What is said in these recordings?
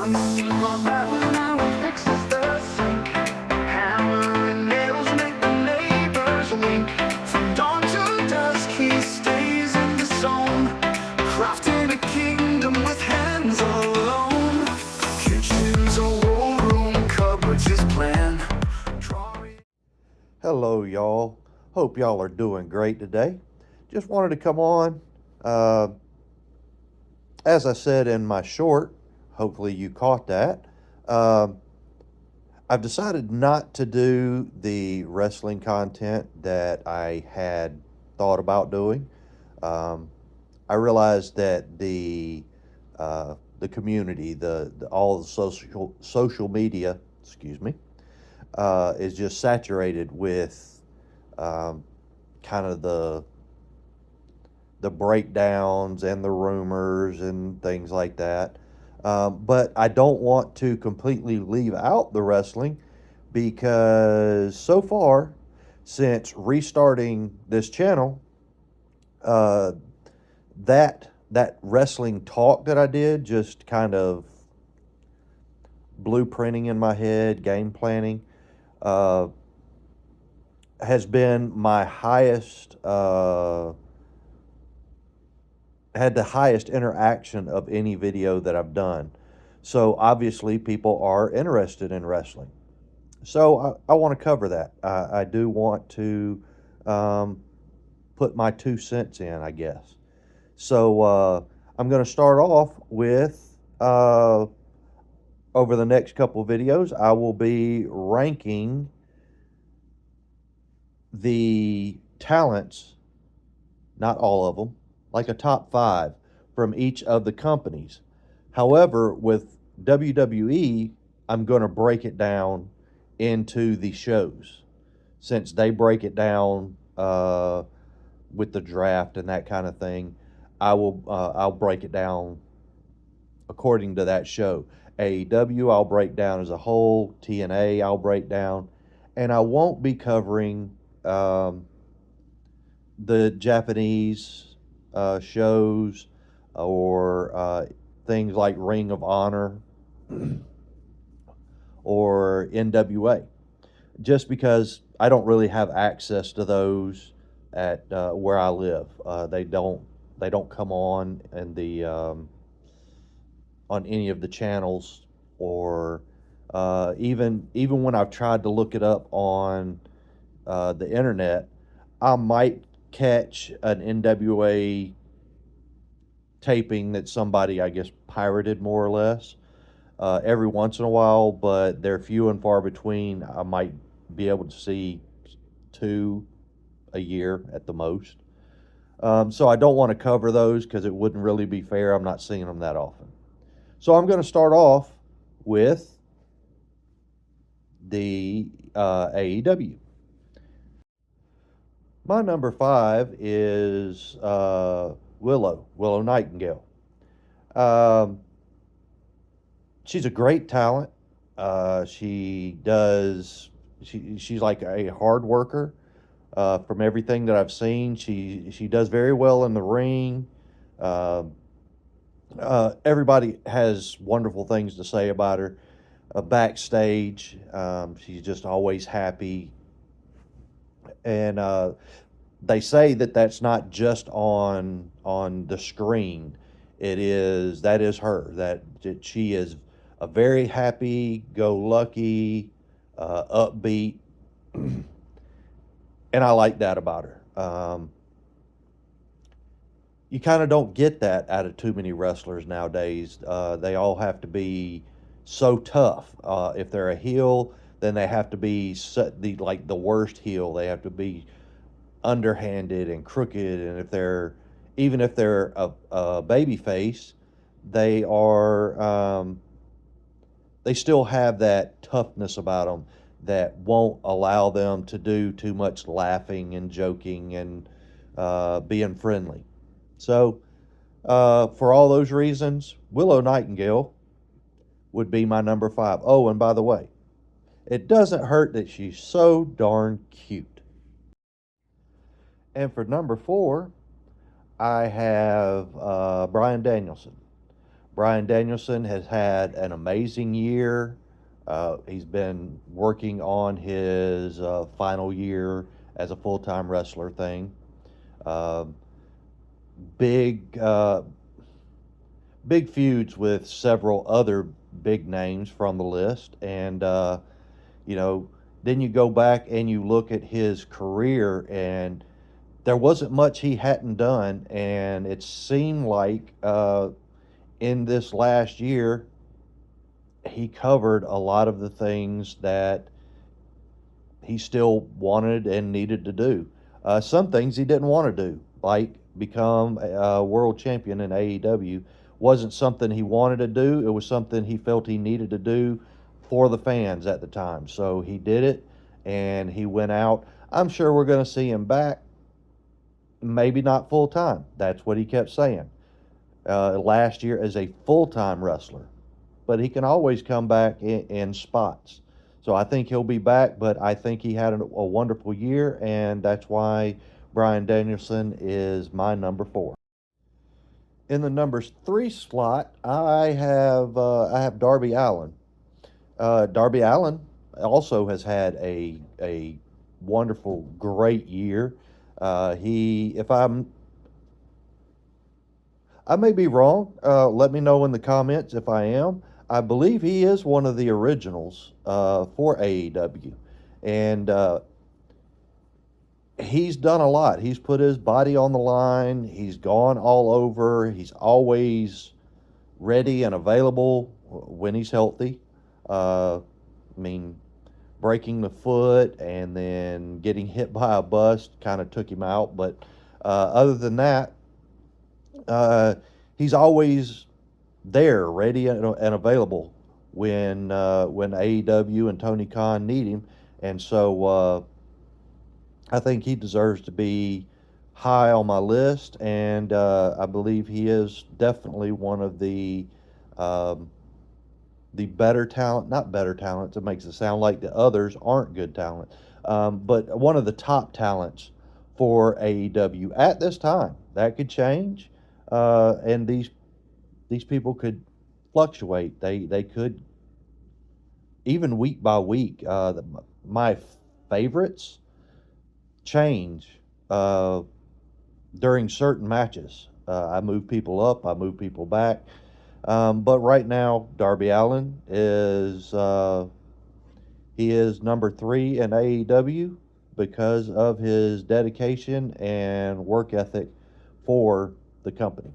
My battle now fixes the sink. Hammer and nails make the neighbors wink. From dawn to dusk he stays in the zone, crafting a kingdom with hands alone. Kitchen's a war room, cupboards his plan. Hello, y'all. Hope y'all are doing great today. Just wanted to come on. As I said in my short, hopefully you caught that. I've decided not to do the wrestling content that I had thought about doing. I realized that the community, all the social media, excuse me, is just saturated with kind of the breakdowns and the rumors and things like that. But I don't want to completely leave out the wrestling, because so far, since restarting this channel, that wrestling talk that I did, just kind of blueprinting in my head, game planning, has been my highest, had the highest interaction of any video that I've done. So obviously people are interested in wrestling. So I want to cover that. I do want to put my 2 cents in, I guess. So I'm going to start off with, over the next couple of videos, I will be ranking the talents, not all of them, like a top 5 from each of the companies. However, with WWE, I'm going to break it down into the shows, since they break it down with the draft and that kind of thing. I'll break it down according to that show. AEW I'll break down as a whole. TNA I'll break down, and I won't be covering the Japanese shows, or things like Ring of Honor or NWA, just because I don't really have access to those at where I live. They don't come on in the on any of the channels, or even when I've tried to look it up on the internet, I might catch an NWA taping that somebody, I guess, pirated more or less every once in a while, but they're few and far between. I might be able to see 2 a year at the most. So I don't want to cover those because it wouldn't really be fair. I'm not seeing them that often. So I'm going to start off with the AEW. My number 5 is Willow Nightingale. She's a great talent. She's like a hard worker. From everything that I've seen, she does very well in the ring. Everybody has wonderful things to say about her. Backstage, she's just always happy, and they say that that's not just on the screen. That is her. That she is a very happy-go-lucky, upbeat, and I like that about her. You kind of don't get that out of too many wrestlers nowadays. They all have to be so tough. If they're a heel, then they have to be the worst heel. They have to be underhanded and crooked. And even if they're a baby face, they still have that toughness about them that won't allow them to do too much laughing and joking and being friendly. So, for all those reasons, Willow Nightingale would be my number 5. Oh, and by the way, it doesn't hurt that she's so darn cute. And for number 4, I have Bryan Danielson. Bryan Danielson has had an amazing year. He's been working on his final year as a full time wrestler thing. Uh, big, big feuds with several other big names from the list. And, you know, then you go back and you look at his career, and there wasn't much he hadn't done. And it seemed like in this last year, he covered a lot of the things that he still wanted and needed to do. Some things he didn't want to do, like become a world champion in AEW, wasn't something he wanted to do. It was something he felt he needed to do for the fans at the time. So he did it, and he went out. I'm sure we're going to see him back, maybe not full time. That's what he kept saying. Last year as a full time wrestler, but he can always come back in spots. So I think he'll be back, but I think he had a wonderful year, and that's why Bryan Danielson is my number 4. In the numbers 3 slot, I have Darby Allin. Darby Allin also has had a wonderful, great year. He, if I may be wrong. Let me know in the comments if I am. I believe he is one of the originals for AEW. And he's done a lot. He's put his body on the line, he's gone all over, he's always ready and available when he's healthy. I mean, breaking the foot and then getting hit by a bus kind of took him out. But other than that, uh, he's always there, ready and available when AEW and Tony Khan need him, and so I think he deserves to be high on my list, and I believe he is definitely one of um, the better talent, not better talents. It makes it sound like the others aren't good talent, but one of the top talents for AEW at this time. That could change, and these people could fluctuate. They could even week by week. My favorites change during certain matches. I move people up, I move people back. But right now, Darby Allin he is number 3 in AEW because of his dedication and work ethic for the company.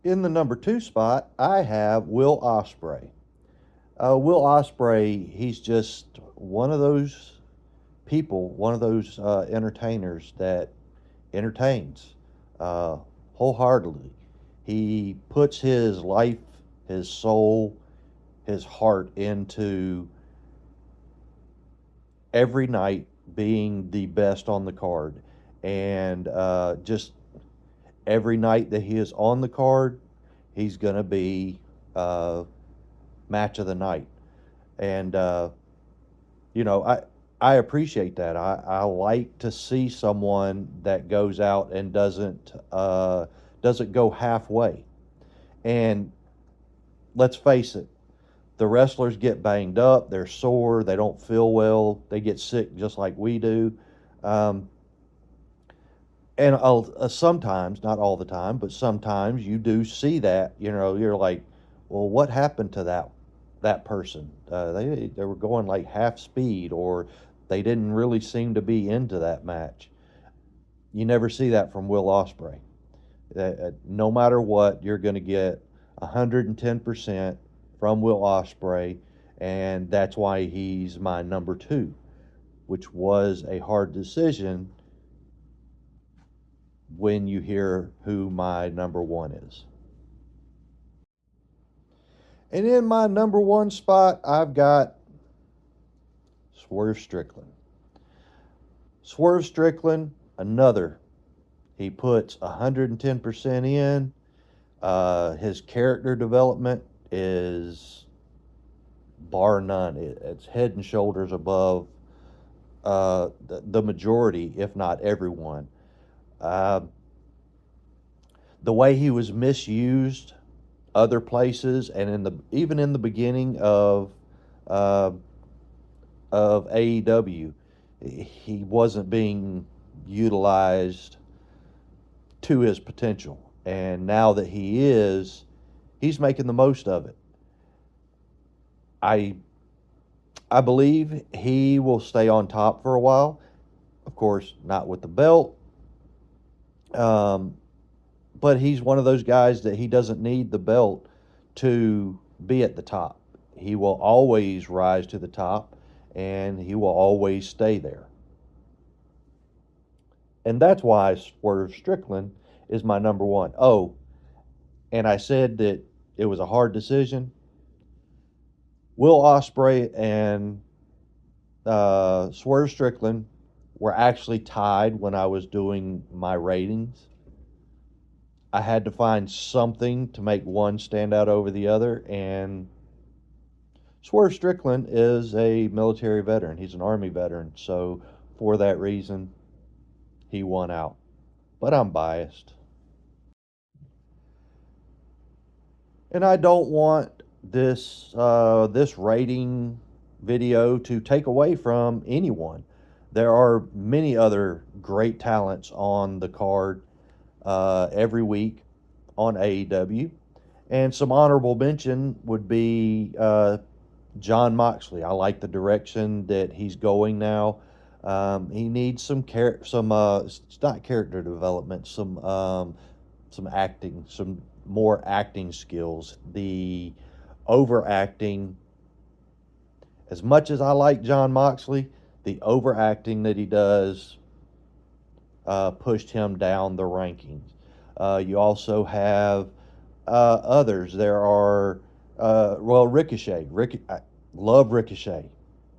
In the number 2 spot, I have Will Ospreay. Will Ospreay, he's just one of those people, one of those entertainers that entertains uh, wholeheartedly. He puts his life, his soul, his heart into every night being the best on the card. And just every night that he is on the card, he's going to be match of the night. And you know, I appreciate that. I like to see someone that goes out and doesn't go halfway. And let's face it, the wrestlers get banged up, they're sore, they don't feel well, they get sick just like we do. Um, and sometimes, not all the time, but sometimes you do see that. You know, you're like, well, what happened to that person? They were going like half speed, or they didn't really seem to be into that match. You never see that from Will Ospreay. No matter what, you're going to get 110% from Will Ospreay, and that's why he's my number 2, which was a hard decision when you hear who my number 1 is. And in my number 1 spot, I've got Swerve Strickland. Swerve Strickland, another. He puts 110% in. His character development is bar none. It's head and shoulders above the majority, if not everyone. Uh, the way he was misused other places, and even in the beginning uh, of AEW, he wasn't being utilized to his potential. And now that he is, he's making the most of it. I I believe he will stay on top for a while. Of course, not with the belt. Um, but he's one of those guys that he doesn't need the belt to be at the top. He will always rise to the top, and he will always stay there. And that's why Swerve Strickland is my number one. Oh, and I said that it was a hard decision. Will Ospreay and Swerve Strickland were actually tied when I was doing my ratings. I had to find something to make one stand out over the other, and Swerve Strickland is a military veteran. He's an Army veteran, so for that reason, he won out. But I'm biased. And I don't want this rating video to take away from anyone. There are many other great talents on the card every week on AEW, and some honorable mention would be John Moxley. I like the direction that he's going now. He needs it's not character development, some acting, some more acting skills. The overacting, as much as I like John Moxley, the overacting that he does pushed him down the rankings. You also have others. There are, Ricochet. I love Ricochet.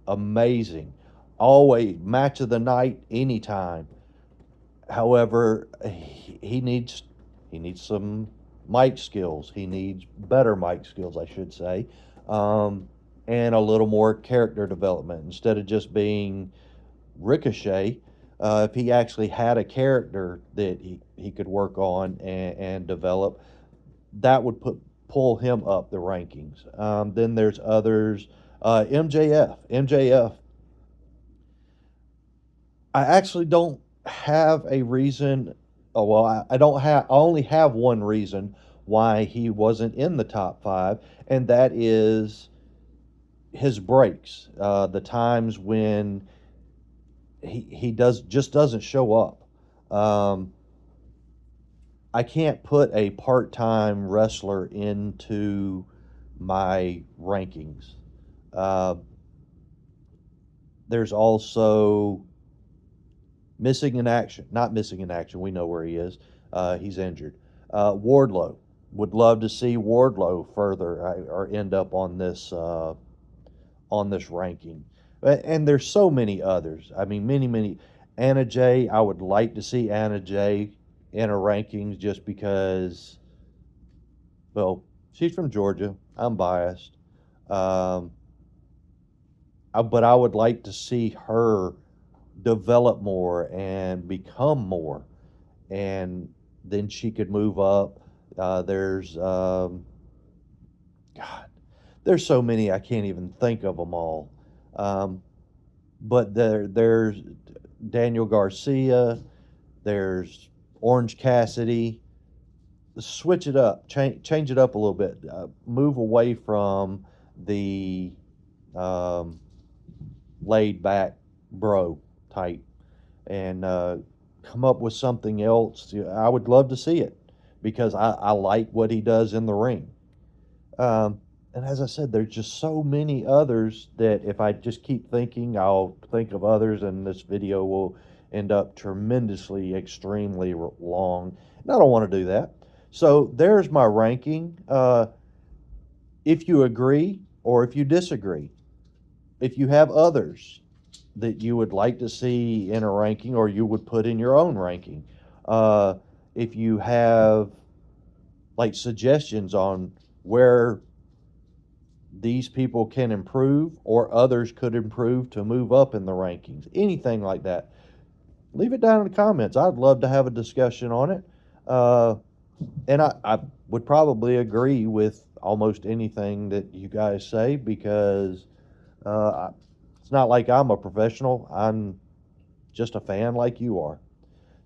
Amazing. Always match of the night, anytime. However, he needs some mic skills. He needs better mic skills, I should say, and a little more character development instead of just being Ricochet. If he actually had a character that he could work on and develop, that would pull him up the rankings. Then there's others. MJF. I actually don't have a reason. Oh, well, I don't have. I only have one reason why he wasn't in the top five, and that is his breaks. The times when he doesn't show up. I can't put a part-time wrestler into my rankings. Uh, there's also missing in action. Not missing in action. We know where he is. He's injured. Wardlow. Would love to see Wardlow further or end up on this ranking. And there's so many others. I mean, many. Anna Jay. I would like to see Anna Jay in her rankings just because, well, she's from Georgia. I'm biased. Um, but I would like to see her develop more and become more, and then she could move up. There's God, there's so many I can't even think of them all. Um, but there's Daniel Garcia. There's Orange Cassidy. Switch it up, change it up a little bit. Move away from the um, laid back bro type, and come up with something else. I would love to see it because I like what he does in the ring. And as I said, there's just so many others that if I just keep thinking, I'll think of others, and this video will end up tremendously, extremely long. And I don't want to do that. So there's my ranking. If you agree or if you disagree, if you have others that you would like to see in a ranking or you would put in your own ranking, if you have like suggestions on where these people can improve or others could improve to move up in the rankings, anything like that, leave it down in the comments. I'd love to have a discussion on it. And I would probably agree with almost anything that you guys say because it's not like I'm a professional. I'm just a fan like you are.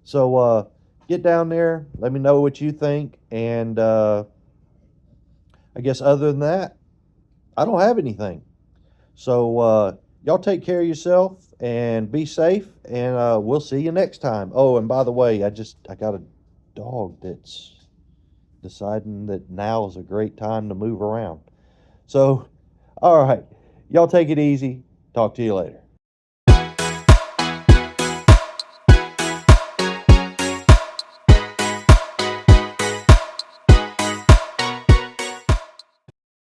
So get down there. Let me know what you think. And I guess other than that, I don't have anything. So y'all take care of yourself and be safe. And we'll see you next time. Oh, and by the way, I got a dog that's deciding that now is a great time to move around. So, all right. Y'all take it easy. Talk to you later.